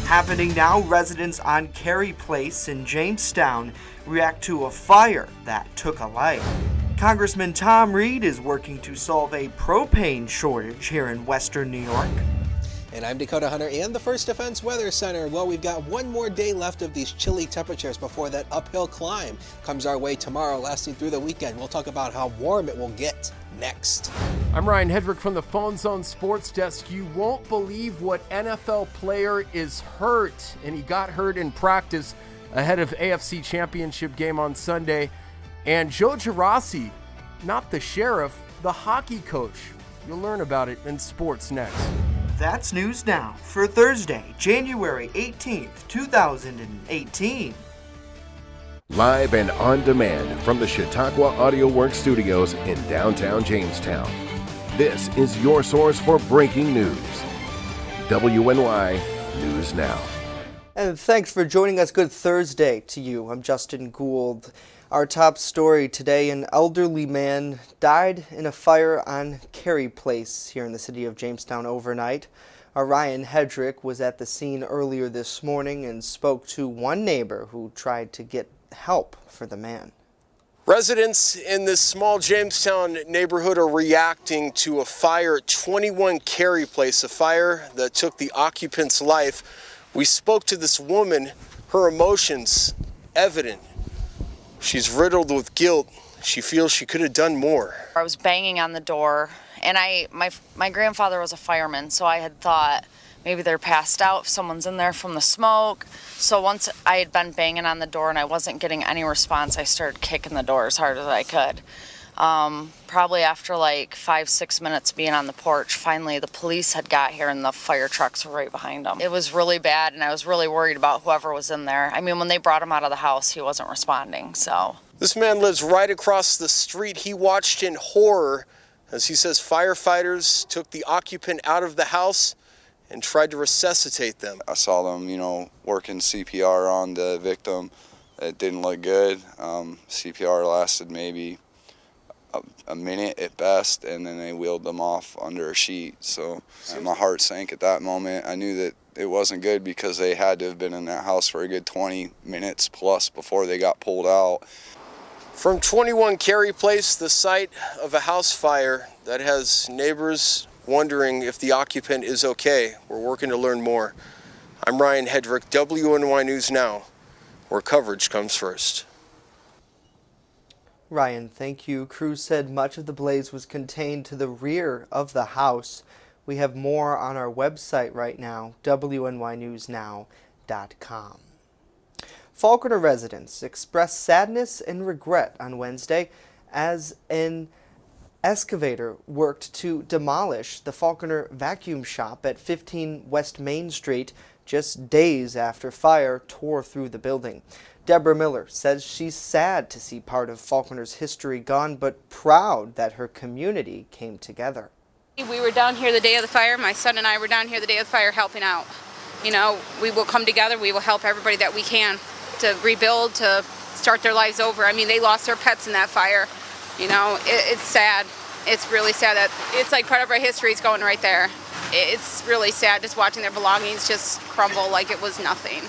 Happening now, residents on Carey Place in Jamestown react to a fire that took a life. Congressman Tom Reed is working to solve a propane shortage here in western New York. And I'm Dakota Hunter in the First Defense Weather Center. Well, we've got one more day left of these chilly temperatures before that uphill climb comes our way tomorrow, lasting through the weekend. We'll talk about how warm it will get next. I'm Ryan Hedrick from the Phone Zone Sports Desk. You won't believe what NFL player is hurt, and he got hurt in practice ahead of AFC Championship game on Sunday. And Joe Girassi, not the sheriff, the hockey coach. You'll learn about it in sports next. That's news now for Thursday, January 18th, 2018. Live and on demand from the Chautauqua Audio Works studios in downtown Jamestown. This is your source for breaking news. WNY News Now. And thanks for joining us. Good Thursday to you. I'm Justin Gould. Our top story today, an elderly man died in a fire on Carey Place here in the city of Jamestown overnight. Our Ryan Hedrick was at the scene earlier this morning and spoke to one neighbor who tried to get help for the man. Residents in this small Jamestown neighborhood are reacting to a fire at 21 Carey Place, a fire that took the occupant's life. We spoke to this woman, her emotions evident. She's riddled with guilt. She feels she could have done more. I was banging on the door, and my grandfather was a fireman, so I had thought maybe they're passed out if someone's in there from the smoke. So once I had been banging on the door and I wasn't getting any response, I started kicking the door as hard as I could. Probably after like 5-6 minutes being on the porch, finally the police had got here and the fire trucks were right behind them. It was really bad, and I was really worried about whoever was in there. I mean, when they brought him out of the house, he wasn't responding, so. This man lives right across the street. He watched in horror as he says firefighters took the occupant out of the house and tried to resuscitate them. I saw them, working CPR on the victim. It didn't look good. CPR lasted maybe a minute at best, and then they wheeled them off under a sheet. So my heart sank at that moment. I knew that it wasn't good because they had to have been in that house for a good 20 minutes plus before they got pulled out. From 21 Carey Place, the site of a house fire that has neighbors wondering if the occupant is okay. We're working to learn more. I'm Ryan Hedrick, WNY News Now, where coverage comes first. Ryan, thank you. Crews said much of the blaze was contained to the rear of the house. We have more on our website right now, WNYNewsNow.com. Falconer residents expressed sadness and regret on Wednesday as an excavator worked to demolish the Falconer vacuum shop at 15 West Main Street just days after fire tore through the building. Deborah Miller says she's sad to see part of Falconer's history gone, but proud that her community came together. We were down here the day of the fire. My son and I were down here the day of the fire helping out. We will come together. We will help everybody that we can to rebuild, to start their lives over. I mean, they lost their pets in that fire. It's sad. It's really sad that it's like part of our history is going right there. It's really sad just watching their belongings just crumble like it was nothing.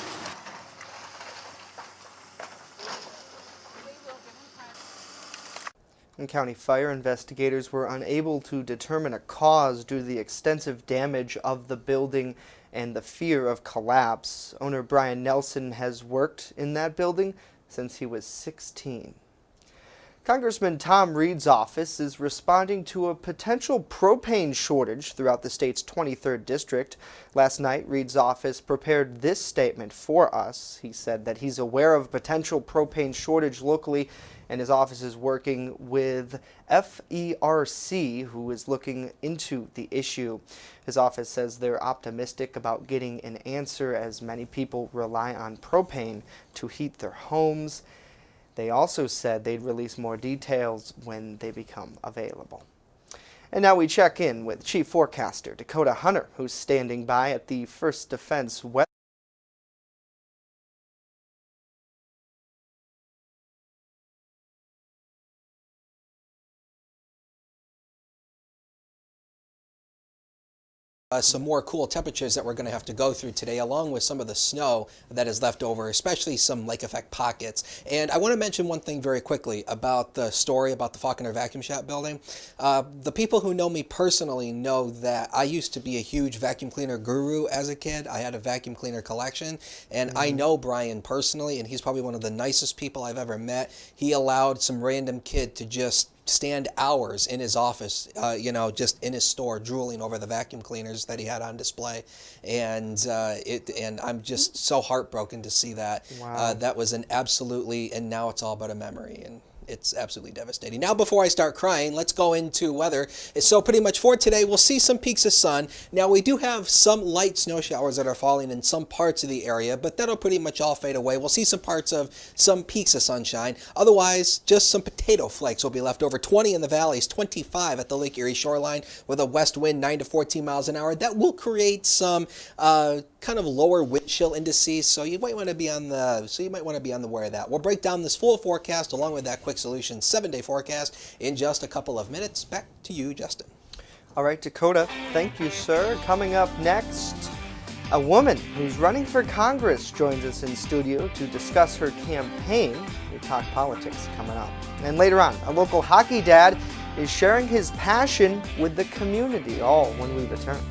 And county fire investigators were unable to determine a cause due to the extensive damage of the building and the fear of collapse. Owner Brian Nelson has worked in that building since he was 16. Congressman Tom Reed's office is responding to a potential propane shortage throughout the state's 23rd district. Last night, Reed's office prepared this statement for us. He said that he's aware of potential propane shortage locally, and his office is working with FERC, who is looking into the issue. His office says they're optimistic about getting an answer as many people rely on propane to heat their homes. They also said they'd release more details when they become available. And now we check in with Chief Forecaster Dakota Hunter, who's standing by at the First Defense Weather Some more cool temperatures that we're going to have to go through today, along with some of the snow that is left over, especially some lake effect pockets. And I want to mention one thing very quickly about the story about the Faulkner Vacuum Shop building. The people who know me personally know that I used to be a huge vacuum cleaner guru as a kid. I had a vacuum cleaner collection, and I know Brian personally, and he's probably one of the nicest people I've ever met. He allowed some random kid to just stand hours in his office, just in his store, drooling over the vacuum cleaners that he had on display, and I'm just so heartbroken to see that. Wow. That was an absolutely, and now it's all but a memory, and it's absolutely devastating. Now, before I start crying, let's go into weather. So pretty much for today, we'll see some peaks of sun. Now, we do have some light snow showers that are falling in some parts of the area, but that'll pretty much all fade away. We'll see some parts of some peaks of sunshine. Otherwise, just some potato flakes will be left over. 20 in the valleys, 25 at the Lake Erie shoreline with a west wind 9 to 14 miles an hour. That will create some kind of lower wind chill indices, so you might want to be on the aware of that. We'll break down this full forecast along with that quick solution 7-day forecast in just a couple of minutes. Back to you, Justin. All right, Dakota, thank you, sir. Coming up next, a woman who's running for Congress joins us in studio to discuss her campaign. We talk politics coming up. And later on, a local hockey dad is sharing his passion with the community, all when we return.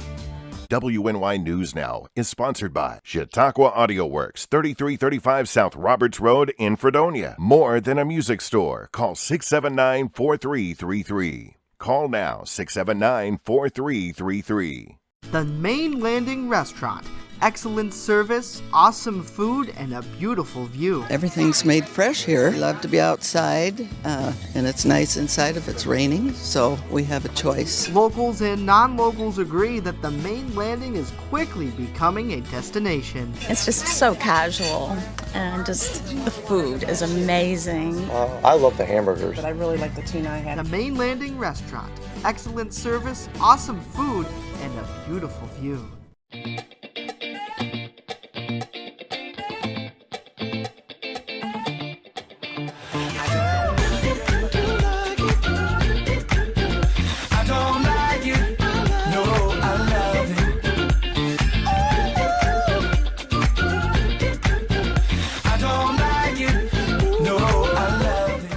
WNY News Now is sponsored by Chautauqua Audio Works, 3335 South Roberts Road in Fredonia. More than a music store. Call 679-4333. Call now, 679-4333. The Main Landing Restaurant. Excellent service, awesome food, and a beautiful view. Everything's made fresh here. We love to be outside, and it's nice inside if it's raining, so we have a choice. Locals and non-locals agree that the Main Landing is quickly becoming a destination. It's just so casual, and just the food is amazing. I love the hamburgers. But I really like the tuna I had. The Main Landing Restaurant. Excellent service, awesome food, and a beautiful view.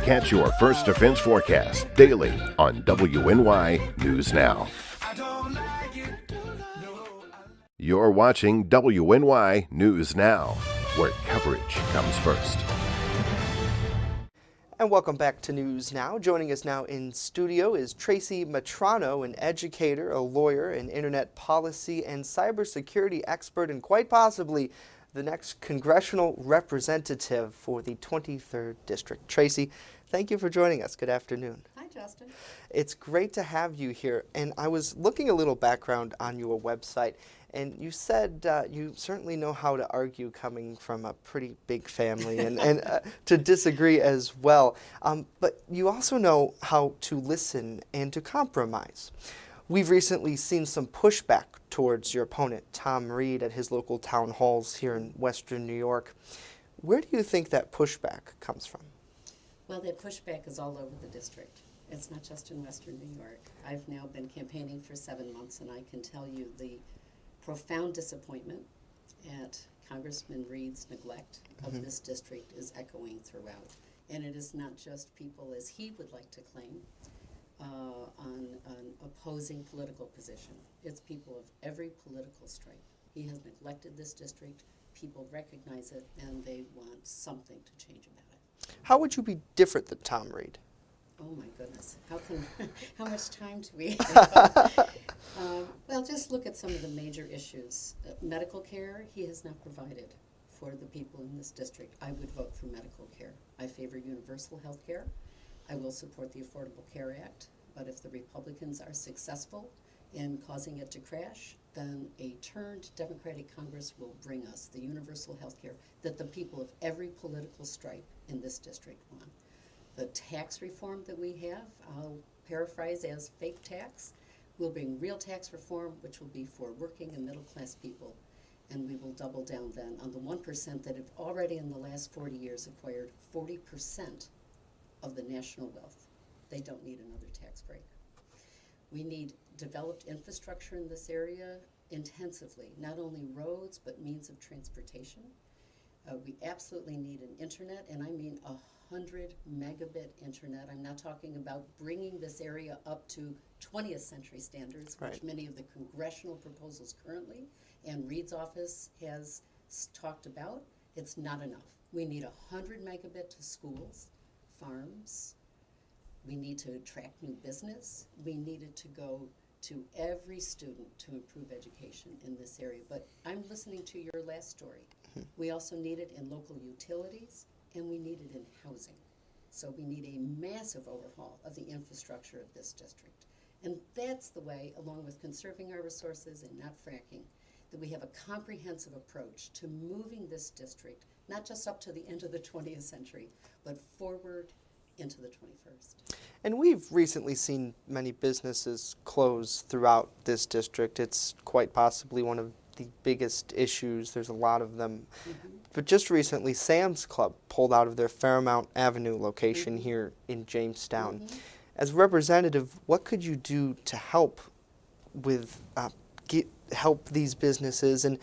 Catch your First Defense forecast daily on WNY News Now. You're watching WNY News Now, where coverage comes first. And welcome back to News Now. Joining us now in studio is Tracy Matrano, an educator, a lawyer, an internet policy and cybersecurity expert, and quite possibly the next congressional representative for the 23rd District. Tracy, thank you for joining us. Good afternoon. Hi, Justin. It's great to have you here. And I was looking a little background on your website, and you said you certainly know how to argue coming from a pretty big family and to disagree as well. But you also know how to listen and to compromise. We've recently seen some pushback towards your opponent, Tom Reed, at his local town halls here in Western New York. Where do you think that pushback comes from? Well, that pushback is all over the district. It's not just in Western New York. I've now been campaigning for 7 months, and I can tell you the profound disappointment at Congressman Reed's neglect of this district is echoing throughout. And it is not just people, as he would like to claim, on an opposing political position. It's people of every political stripe. He has neglected this district. People recognize it, and they want something to change about it. How would you be different than Tom Reed? Oh my goodness, how much time do we have? Well, just look at some of the major issues. Medical care, he has not provided for the people in this district. I would vote for medical care. I favor universal health care. I will support the Affordable Care Act, but if the Republicans are successful in causing it to crash, then a turned Democratic Congress will bring us the universal health care that the people of every political stripe in this district want. The tax reform that we have, I'll paraphrase as fake tax, will bring real tax reform, which will be for working and middle class people. And we will double down then on the 1% that have already in the last 40 years acquired 40% of the national wealth. They don't need another tax break. We need developed infrastructure in this area. intensively, not only roads, but means of transportation. We absolutely need an internet, and I mean 100 megabit internet. I'm not talking about bringing this area up to 20th century standards, which Right. many of the congressional proposals currently and Reed's office has talked about. It's not enough. We need 100 megabit to schools, farms. We need to attract new business. We needed to go to every student to improve education in this area. But I'm listening to your last story. We also need it in local utilities, and we need it in housing. So we need a massive overhaul of the infrastructure of this district. And that's the way, along with conserving our resources and not fracking, that we have a comprehensive approach to moving this district, not just up to the end of the 20th century, but forward into the 21st. And we've recently seen many businesses close throughout this district. It's quite possibly one of the biggest issues. There's a lot of them. But just recently, Sam's Club pulled out of their Fairmount Avenue location here in Jamestown. As a representative, what could you do to help with help these businesses? And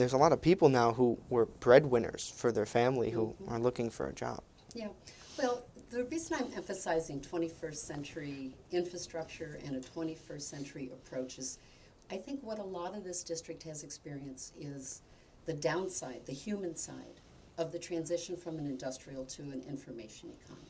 there's a lot of people now who were breadwinners for their family who are looking for a job. Yeah, well, the reason I'm emphasizing 21st century infrastructure and a 21st century approach is I think what a lot of this district has experienced is the downside, the human side of the transition from an industrial to an information economy.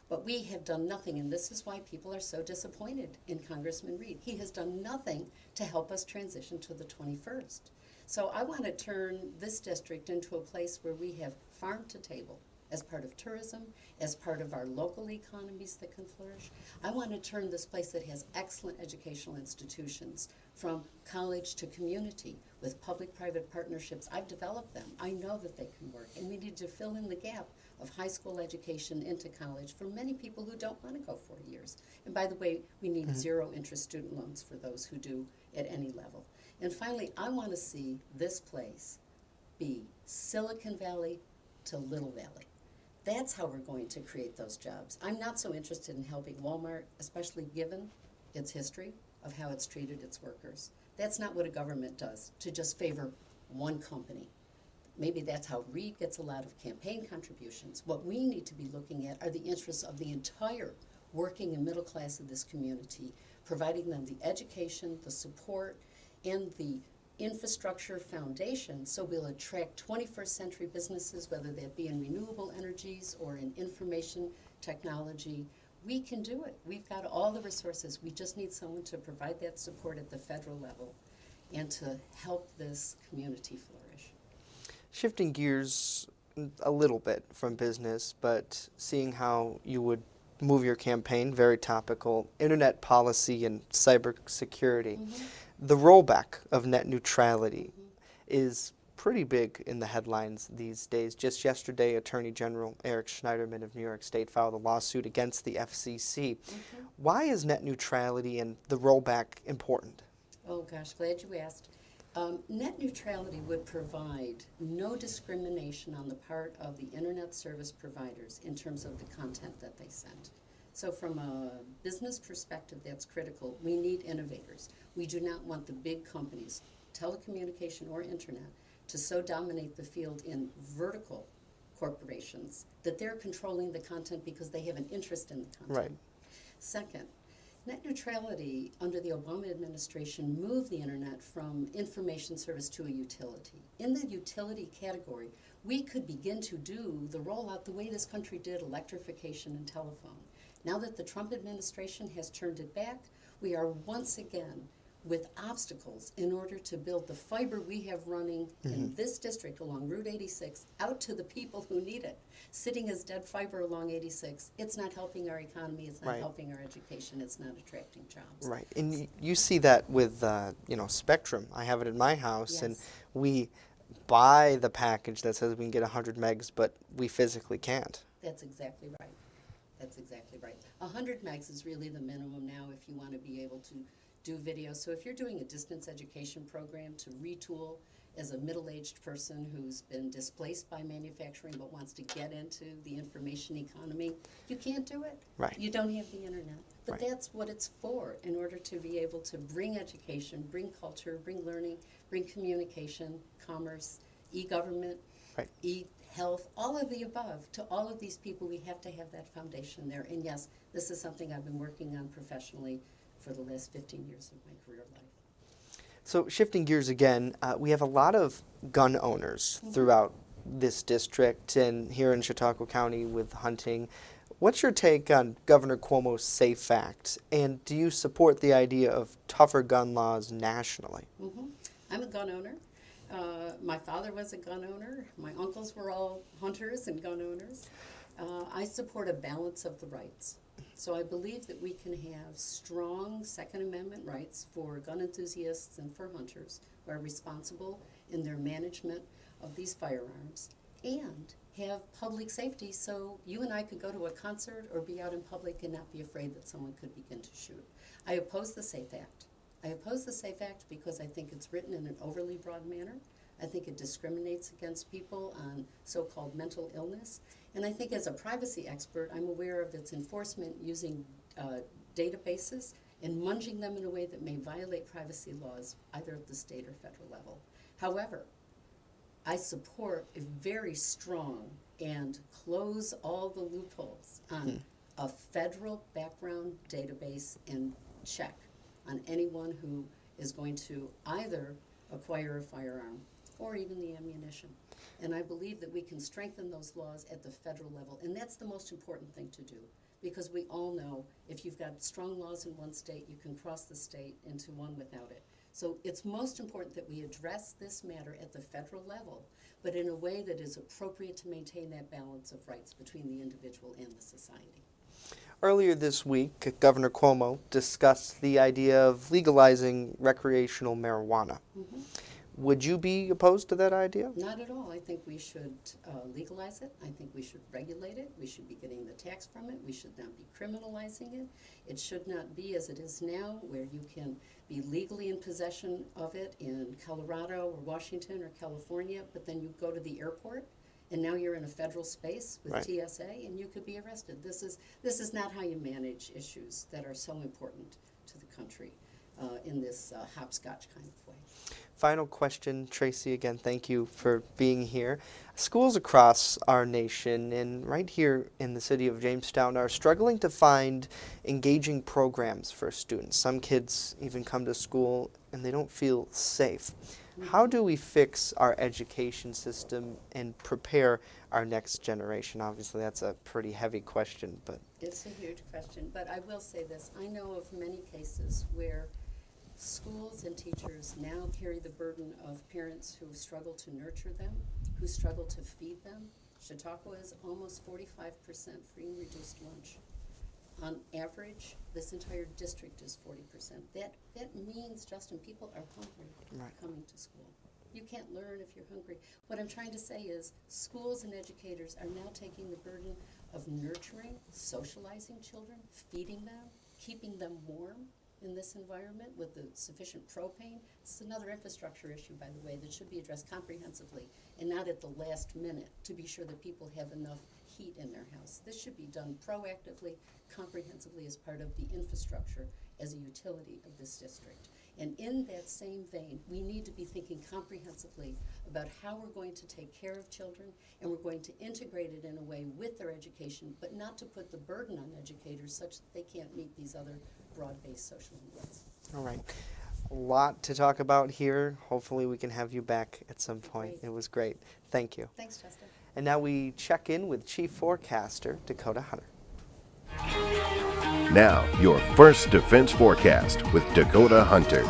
But we have done nothing, and this is why people are so disappointed in Congressman Reed. He has done nothing to help us transition to the 21st. So I want to turn this district into a place where we have farm to table as part of tourism, as part of our local economies that can flourish. I want to turn this place that has excellent educational institutions from college to community with public-private partnerships. I've developed them. I know that they can work, and we need to fill in the gap of high school education into college for many people who don't want to go 4 years. And by the way, we need zero interest student loans for those who do at any level. And finally, I want to see this place be Silicon Valley to Little Valley. That's how we're going to create those jobs. I'm not so interested in helping Walmart, especially given its history of how it's treated its workers. That's not what a government does, to just favor one company. Maybe that's how Reed gets a lot of campaign contributions. What we need to be looking at are the interests of the entire working and middle class of this community, providing them the education, the support, and the infrastructure foundation so we'll attract 21st century businesses, whether that be in renewable energies or in information technology. We can do it. We've got all the resources. We just need someone to provide that support at the federal level and to help this community flourish. Shifting gears a little bit from business, but seeing how you would move your campaign, very topical, internet policy and cybersecurity. The rollback of net neutrality is pretty big in the headlines these days. Just yesterday, Attorney General Eric Schneiderman of New York State filed a lawsuit against the FCC. Why is net neutrality and the rollback important? Oh gosh, glad you asked. Net neutrality would provide no discrimination on the part of the internet service providers in terms of the content that they send. So from a business perspective, that's critical. We need innovators. We do not want the big companies, telecommunication or internet, to so dominate the field in vertical corporations that they're controlling the content because they have an interest in the content. Right. Second, net neutrality under the Obama administration moved the internet from information service to a utility. In the utility category, we could begin to do the rollout the way this country did electrification and telephone. Now that the Trump administration has turned it back, we are once again with obstacles in order to build the fiber we have running in this district along Route 86 out to the people who need it. Sitting as dead fiber along 86, it's not helping our economy, it's not helping our education, it's not attracting jobs. Right, and you see that with Spectrum. I have it in my house, and we buy the package that says we can get 100 megs, but we physically can't. That's exactly right. That's exactly right. 100 megs is really the minimum now if you want to be able to do video. So if you're doing a distance education program to retool as a middle-aged person who's been displaced by manufacturing but wants to get into the information economy, you can't do it. Right. You don't have the internet. But that's what it's for, in order to be able to bring education, bring culture, bring learning, bring communication, commerce, e-government, Right. e-health, all of the above. To all of these people, we have to have that foundation there. And yes, this is something I've been working on professionally for the last 15 years of my career life. So shifting gears again, we have a lot of gun owners throughout this district and here in Chautauqua County with hunting. What's your take on Governor Cuomo's SAFE Act, and do you support the idea of tougher gun laws nationally? I'm a gun owner. My father was a gun owner. My uncles were all hunters and gun owners. I support a balance of the rights. So I believe that we can have strong Second Amendment rights for gun enthusiasts and for hunters who are responsible in their management of these firearms, and have public safety so you and I could go to a concert or be out in public and not be afraid that someone could begin to shoot. I oppose the SAFE Act. I oppose the SAFE Act because I think it's written in an overly broad manner. I think it discriminates against people on so-called mental illness. And I think as a privacy expert, I'm aware of its enforcement using databases and munging them in a way that may violate privacy laws, either at the state or federal level. However, I support a very strong and close all the loopholes on a federal background database and check on anyone who is going to either acquire a firearm or even the ammunition. And I believe that we can strengthen those laws at the federal level, and that's the most important thing to do, because we all know if you've got strong laws in one state, you can cross the state into one without it. So it's most important that we address this matter at the federal level, but in a way that is appropriate to maintain that balance of rights between the individual and the society. Earlier this week, Governor Cuomo discussed the idea of legalizing recreational marijuana. Would you be opposed to that idea? Not at all. I think we should legalize it. I think we should regulate it. We should be getting the tax from it. We should not be criminalizing it. It should not be as it is now, where you can be legally in possession of it in Colorado or Washington or California, but then you go to the airport and now you're in a federal space with Right. TSA and you could be arrested. This is not how you manage issues that are so important to the country in this hopscotch kind of way. Final question, Tracy, again, thank you for being here. Schools across our nation and right here in the city of Jamestown are struggling to find engaging programs for students. Some kids even come to school and they don't feel safe. How do we fix our education system and prepare our next generation? Obviously, that's a pretty heavy question, but... It's a huge question, but I will say this. I know of many cases where schools and teachers now carry the burden of parents who struggle to nurture them, who struggle to feed them. Chautauqua is almost 45% free and reduced lunch. On average, this entire district is 40%. That means, Justin, people are hungry coming to school. You can't learn if you're hungry. What I'm trying to say is schools and educators are now taking the burden of nurturing, socializing children, feeding them, keeping them warm in this environment with the sufficient propane. This is another infrastructure issue, by the way, that should be addressed comprehensively and not at the last minute to be sure that people have enough heat in their house. This should be done proactively, comprehensively as part of the infrastructure as a utility of this district. And in that same vein, we need to be thinking comprehensively about how we're going to take care of children, and we're going to integrate it in a way with their education, but not to put the burden on educators such that they can't meet these other broad-based social needs. All right. A lot to talk about here. Hopefully we can have you back at some point. Great. It was great. Thank you. Thanks, Justin. And now we check in with Chief Forecaster Dakota Hunter. Now, your first defense forecast with Dakota Hunter.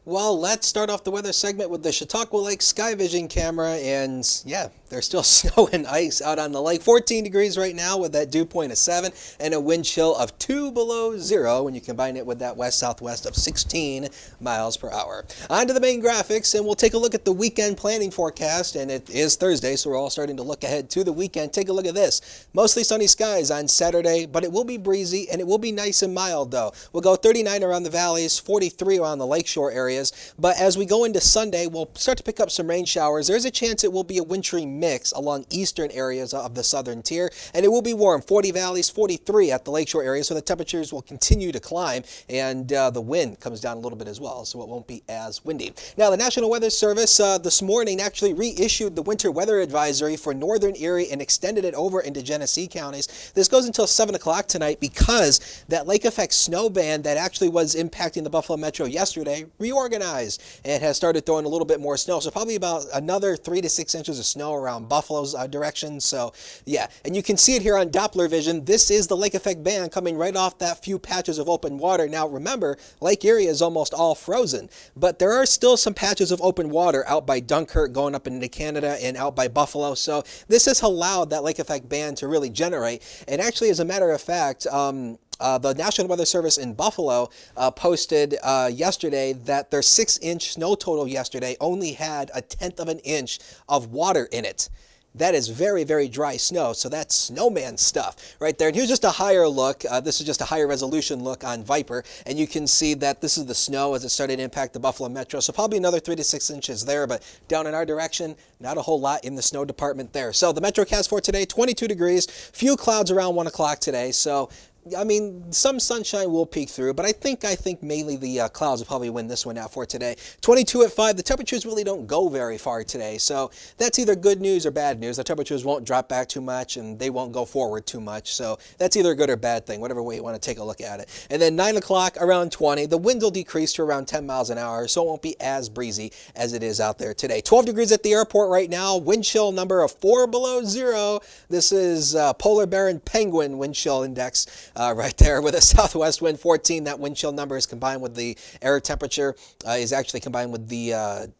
Well, let's start off the weather segment with the Chautauqua Lake Sky Vision camera, and yeah, there's still snow and ice out on the lake. 14 degrees right now with that dew point of 7 and a wind chill of 2 below 0 when you combine it with that west-southwest of 16 miles per hour. On to the main graphics, and we'll take a look at the weekend planning forecast, and it is Thursday, so we're all starting to look ahead to the weekend. Take a look at this. Mostly sunny skies on Saturday, but it will be breezy, and it will be nice and mild, though. We'll go 39 around the valleys, 43 around the lakeshore area, areas. But as we go into Sunday, we'll start to pick up some rain showers. There's a chance it will be a wintry mix along eastern areas of the southern tier, and it will be warm. 40 valleys, 43 at the lakeshore area, so the temperatures will continue to climb, and the wind comes down a little bit as well, so it won't be as windy. Now, the National Weather Service this morning actually reissued the winter weather advisory for northern Erie and extended it over into Genesee counties. This goes until 7 o'clock tonight because that lake effect snow band that actually was impacting the Buffalo Metro yesterday reorganized and has started throwing a little bit more snow. So probably about another 3 to 6 inches of snow around Buffalo's direction. So yeah, and you can see it here on Doppler vision. This is the lake effect band coming right off that few patches of open water. Now remember, Lake Erie is almost all frozen, but there are still some patches of open water out by Dunkirk going up into Canada and out by Buffalo. So this has allowed that lake effect band to really generate. And actually, as a matter of fact, the National Weather Service in Buffalo posted yesterday that their 6-inch snow total yesterday only had 1/10 of an inch of water in it. That is very, very dry snow, so that's snowman stuff right there. And here's just a higher look. This is just a higher resolution look on Viper, and you can see that this is the snow as it started to impact the Buffalo Metro. So probably another 3 to 6 inches there, but down in our direction, not a whole lot in the snow department there. So the MetroCast for today, 22 degrees, few clouds around 1 o'clock today. So I mean, some sunshine will peek through, but I think mainly the clouds will probably win this one out for today. 22 at 5. The temperatures really don't go very far today, so that's either good news or bad news. The temperatures won't drop back too much, and they won't go forward too much, so that's either a good or bad thing, whatever way you want to take a look at it. And then 9 o'clock, around 20. The wind will decrease to around 10 miles an hour, so it won't be as breezy as it is out there today. 12 degrees at the airport right now. Wind chill number of 4 below zero. This is Polar Bear and Penguin wind chill index. Right there with a southwest wind 14. That wind chill number is combined with the air temperature, is actually combined with the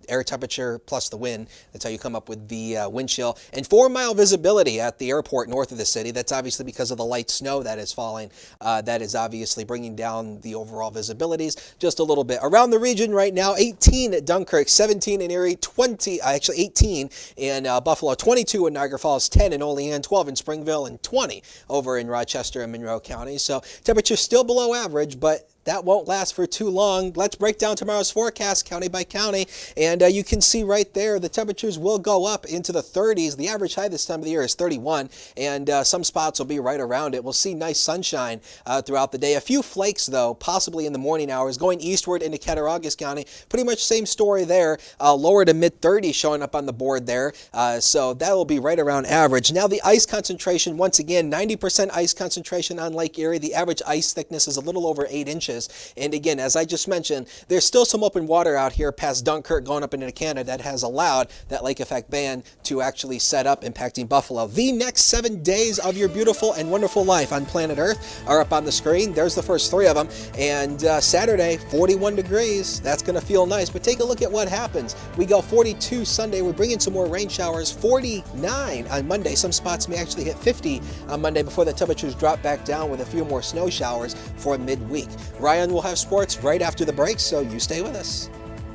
air temperature plus the wind. That's how you come up with the wind chill. And 4-mile visibility at the airport north of the city. That's obviously because of the light snow that is falling. That is obviously bringing down the overall visibilities just a little bit. Around the region right now, 18 at Dunkirk, 17 in Erie, 18 in Buffalo, 22 in Niagara Falls, 10 in Olean, 12 in Springville, and 20 over in Rochester and Monroe County. So temperatures still below average, but that won't last for too long. Let's break down tomorrow's forecast county by county, and you can see right there the temperatures will go up into the 30s. The average high this time of the year is 31, and some spots will be right around it. We'll see nice sunshine throughout the day. A few flakes, though, possibly in the morning hours. Going eastward into Cattaraugus County, pretty much same story there. Lower to mid-30s showing up on the board there, so that will be right around average. Now the ice concentration, once again, 90% ice concentration on Lake Erie. The average ice thickness is a little over 8 inches. And again, as I just mentioned, there's still some open water out here past Dunkirk going up into Canada that has allowed that lake effect band to actually set up, impacting Buffalo. The next 7 days of your beautiful and wonderful life on planet Earth are up on the screen. There's the first 3 of them. And Saturday, 41 degrees. That's going to feel nice. But take a look at what happens. We go 42 Sunday. We bring in some more rain showers. 49 on Monday. Some spots may actually hit 50 on Monday before the temperatures drop back down with a few more snow showers for midweek. Ryan will have sports right after the break, so you stay with us.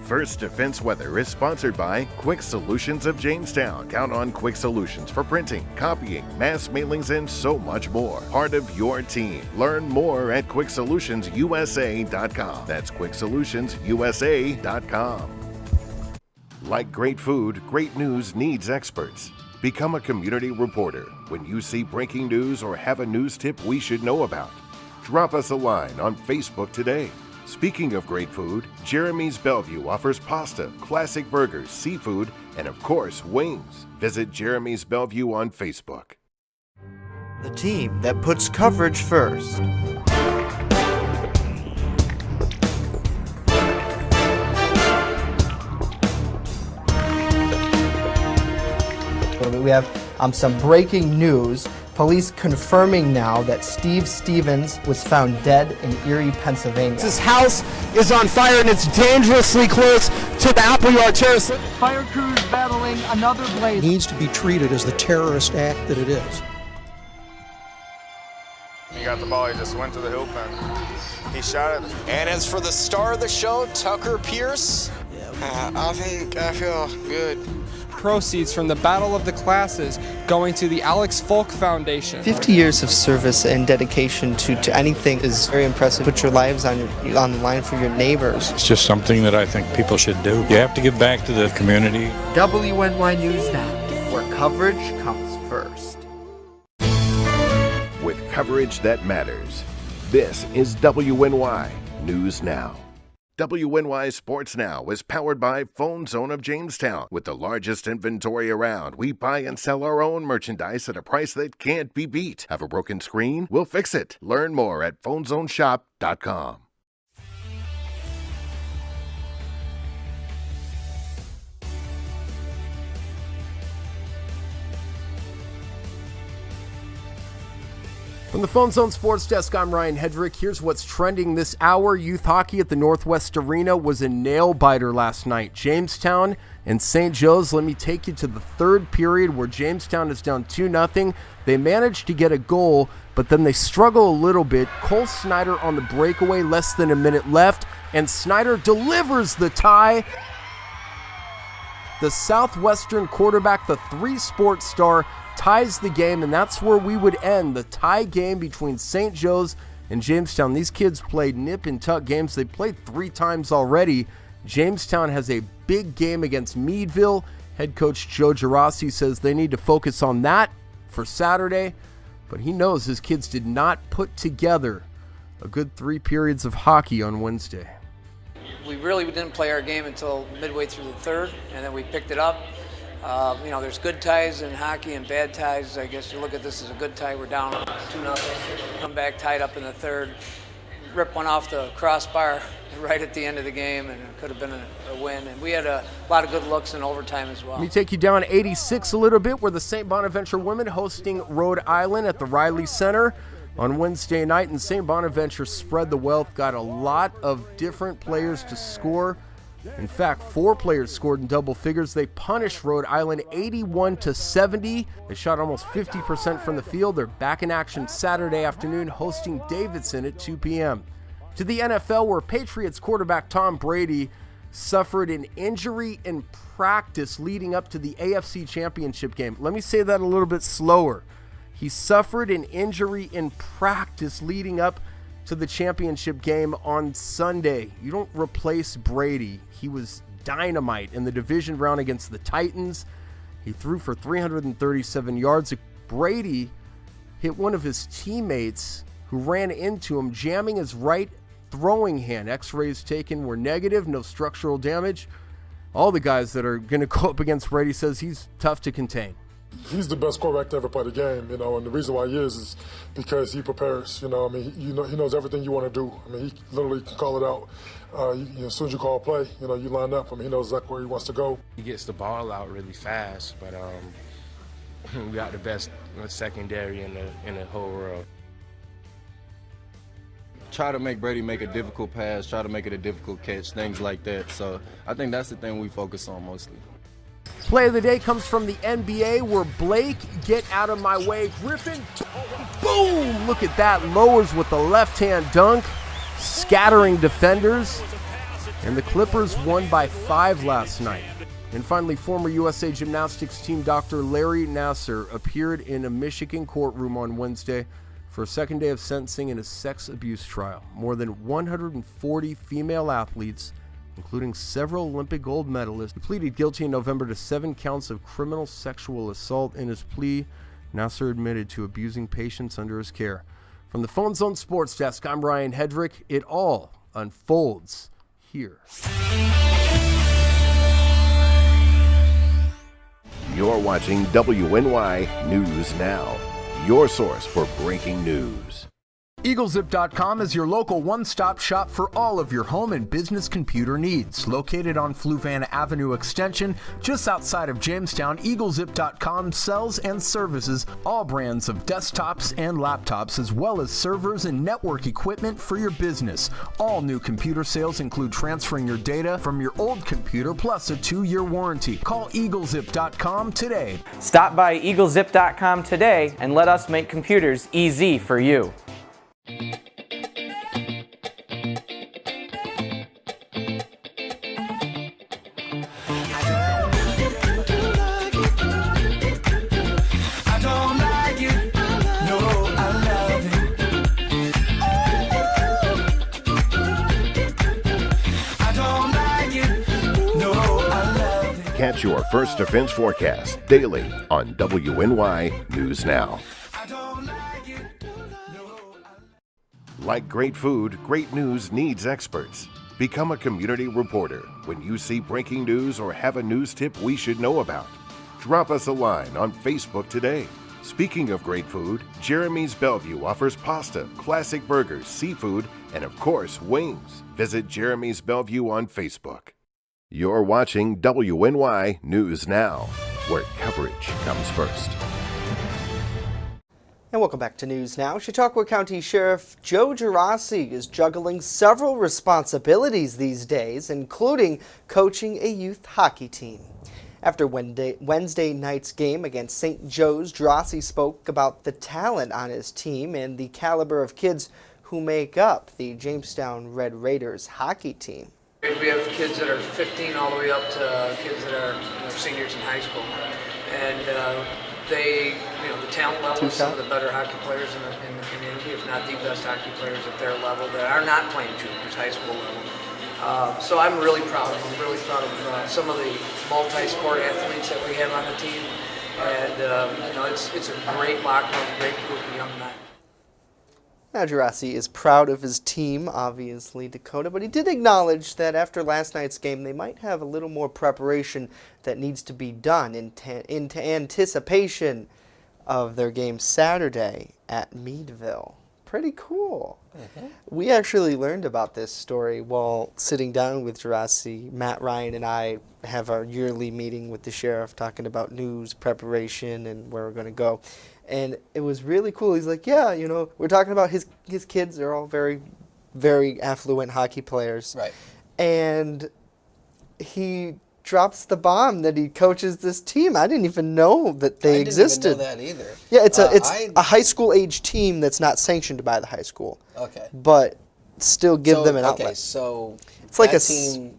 First Defense Weather is sponsored by Quick Solutions of Jamestown. Count on Quick Solutions for printing, copying, mass mailings, and so much more. Part of your team. Learn more at QuickSolutionsUSA.com. That's QuickSolutionsUSA.com. Like great food, great news needs experts. Become a community reporter. When you see breaking news or have a news tip we should know about, drop us a line on Facebook today. Speaking of great food, Jeremy's Bellevue offers pasta, classic burgers, seafood, and of course, wings. Visit Jeremy's Bellevue on Facebook. The team that puts coverage first. We have some breaking news. Police confirming now that Steve Stevens was found dead in Erie, Pennsylvania. His house is on fire and it's dangerously close to the Appleyard Terrace. Fire crews battling another blaze. It needs to be treated as the terrorist act that it is. He got the ball, he just went to the hoop and he shot it. And as for the star of the show, Tucker Pierce. I think I feel good. proceeds from the Battle of the Classes going to the Alex Folk Foundation. 50 years of service and dedication to anything is very impressive. Put your lives on the line for your neighbors. It's just something that I think people should do. You have to give back to the community. WNY News Now, where coverage comes first. With coverage that matters, this is WNY News Now. WNY Sports Now is powered by Phone Zone of Jamestown. With the largest inventory around, we buy and sell our own merchandise at a price that can't be beat. Have a broken screen? We'll fix it. Learn more at phonezoneshop.com. From the Phone Zone Sports Desk, I'm Ryan Hedrick. Here's what's trending this hour. Youth hockey at the Northwest Arena was a nail-biter last night. Jamestown and St. Joe's. Let me take you to the third period where Jamestown is down 2-0. They managed to get a goal, but then they struggle a little bit. Cole Snyder on the breakaway, less than a minute left, and Snyder delivers the tie. The Southwestern quarterback, the 3-sport star, ties the game, and that's where we would end the tie game between St. Joe's and Jamestown. These kids played nip and tuck games. They played 3 times already. Jamestown has a big game against Meadville. Head coach Joe Girassi says they need to focus on that for Saturday, but he knows his kids did not put together a good 3 periods of hockey on Wednesday. We really didn't play our game until midway through the third, and then we picked it up. There's good ties in hockey and bad ties. I guess you look at this as a good tie. We're down 2-0. Come back tied up in the third. Rip one off the crossbar right at the end of the game, and it could have been a win. And we had a lot of good looks in overtime as well. Let me take you down 86 a little bit, where the St. Bonaventure women hosting Rhode Island at the Riley Center on Wednesday night. And St. Bonaventure spread the wealth, got a lot of different players to score. In fact, 4 players scored in double figures. They punished Rhode Island 81-70. They shot almost 50% from the field. They're back in action Saturday afternoon, hosting Davidson at 2 p.m. To the NFL, where Patriots quarterback Tom Brady suffered an injury in practice leading up to the AFC Championship game. Let me say that a little bit slower. He suffered an injury in practice leading up to the championship game on Sunday. You don't replace Brady. He was dynamite in the division round against the Titans. He threw for 337 yards. Brady hit one of his teammates who ran into him, jamming his right throwing hand. X-rays taken were negative, no structural damage. All the guys that are going to go up against Brady says he's tough to contain. He's the best quarterback to ever play the game, and the reason why he is because he prepares. He knows everything you want to do. He literally can call it out. As soon as you call a play, you line up. He knows exactly where he wants to go. He gets the ball out really fast, but we got the best secondary in the whole world. Try to make Brady make a difficult pass, try to make it a difficult catch, things like that. So I think that's the thing we focus on mostly. Play of the day comes from the NBA, where Blake, get out of my way, Griffin, boom, look at that, lowers with the left-hand dunk, scattering defenders, and the Clippers won by 5 last night. And finally, former USA Gymnastics team Dr. Larry Nassar appeared in a Michigan courtroom on Wednesday for a second day of sentencing in a sex abuse trial. More than 140 female athletes, including several Olympic gold medalists, he pleaded guilty in November to 7 counts of criminal sexual assault. In his plea, Nassar admitted to abusing patients under his care. From the Phone Zone Sports Desk, I'm Ryan Hedrick. It all unfolds here. You're watching WNY News Now, your source for breaking news. EagleZip.com is your local one-stop shop for all of your home and business computer needs. Located on Fluvanna Avenue Extension, just outside of Jamestown, EagleZip.com sells and services all brands of desktops and laptops, as well as servers and network equipment for your business. All new computer sales include transferring your data from your old computer, plus a 2-year warranty. Call EagleZip.com today. Stop by EagleZip.com today and let us make computers easy for you. Catch your First Defense forecast daily on WNY News Now. Like great food, great news needs experts. Become a community reporter when you see breaking news or have a news tip we should know about. Drop us a line on Facebook today. Speaking of great food, Jeremy's Bellevue offers pasta, classic burgers, seafood, and of course, wings. Visit Jeremy's Bellevue on Facebook. You're watching WNY News Now, where coverage comes first. And welcome back to News Now. Chautauqua County Sheriff Joe Gerasi is juggling several responsibilities these days, including coaching a youth hockey team. After Wednesday night's game against St. Joe's, Gerasi spoke about the talent on his team and the caliber of kids who make up the Jamestown Red Raiders hockey team. We have kids that are 15 all the way up to kids that are seniors in high school, and they, the talent level is some of the better hockey players in the community, if not the best hockey players at their level that are not playing juniors, high school level. So I'm really proud of them. I'm really proud of some of the multi-sport athletes that we have on the team, and it's a great locker room, great group of young men. Now, Gerasi is proud of his team, obviously, Dakota, but he did acknowledge that after last night's game, they might have a little more preparation that needs to be done in anticipation of their game Saturday at Meadville. Pretty cool. Mm-hmm. We actually learned about this story while sitting down with Gerasi. Matt Ryan and I have our yearly meeting with the sheriff talking about news, preparation, and where we're going to go. And it was really cool. He's like, yeah, we're talking about his kids. They're all very, very affluent hockey players. Right. And he drops the bomb that he coaches this team. I didn't even know that they existed. I didn't even know that either. Yeah, it's a high school age team that's not sanctioned by the high school. Okay. But still give them an outlet. Okay, so it's like that a team,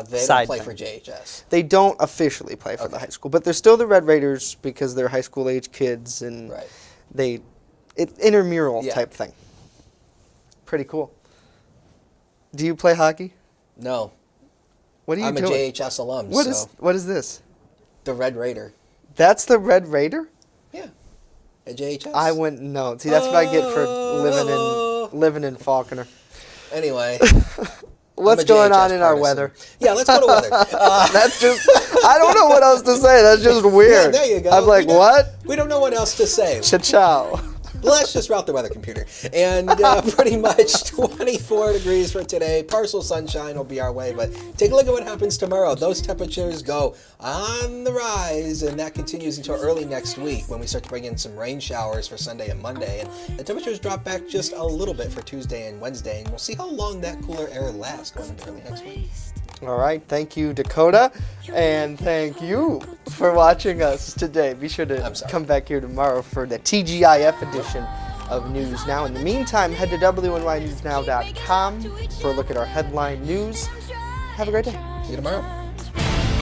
they don't play for JHS. They don't officially play for the high school, but they're still the Red Raiders because they're high school age kids, and it's intramural type thing. Pretty cool. Do you play hockey? No. What are you doing? I'm a JHS alum. What is this? The Red Raider. That's the Red Raider? Yeah. At JHS. I wouldn't know. See, that's what I get for living in Falconer. Anyway. What's going on in our weather? Yeah, let's go to weather. That's just, I don't know what else to say. That's just weird. Yeah, there you go. I'm like, what? We don't know what else to say. Ciao. Let's just route the weather computer. And pretty much 24 degrees for today. Partial sunshine will be our way, but take a look at what happens tomorrow. Those temperatures go on the rise, and that continues until early next week when we start to bring in some rain showers for Sunday and Monday. And the temperatures drop back just a little bit for Tuesday and Wednesday, and we'll see how long that cooler air lasts going into early next week. All right. Thank you, Dakota. And thank you for watching us today. Be sure to come back here tomorrow for the TGIF edition of News Now. In the meantime, head to WNYNewsNow.com for a look at our headline news. Have a great day. See you tomorrow.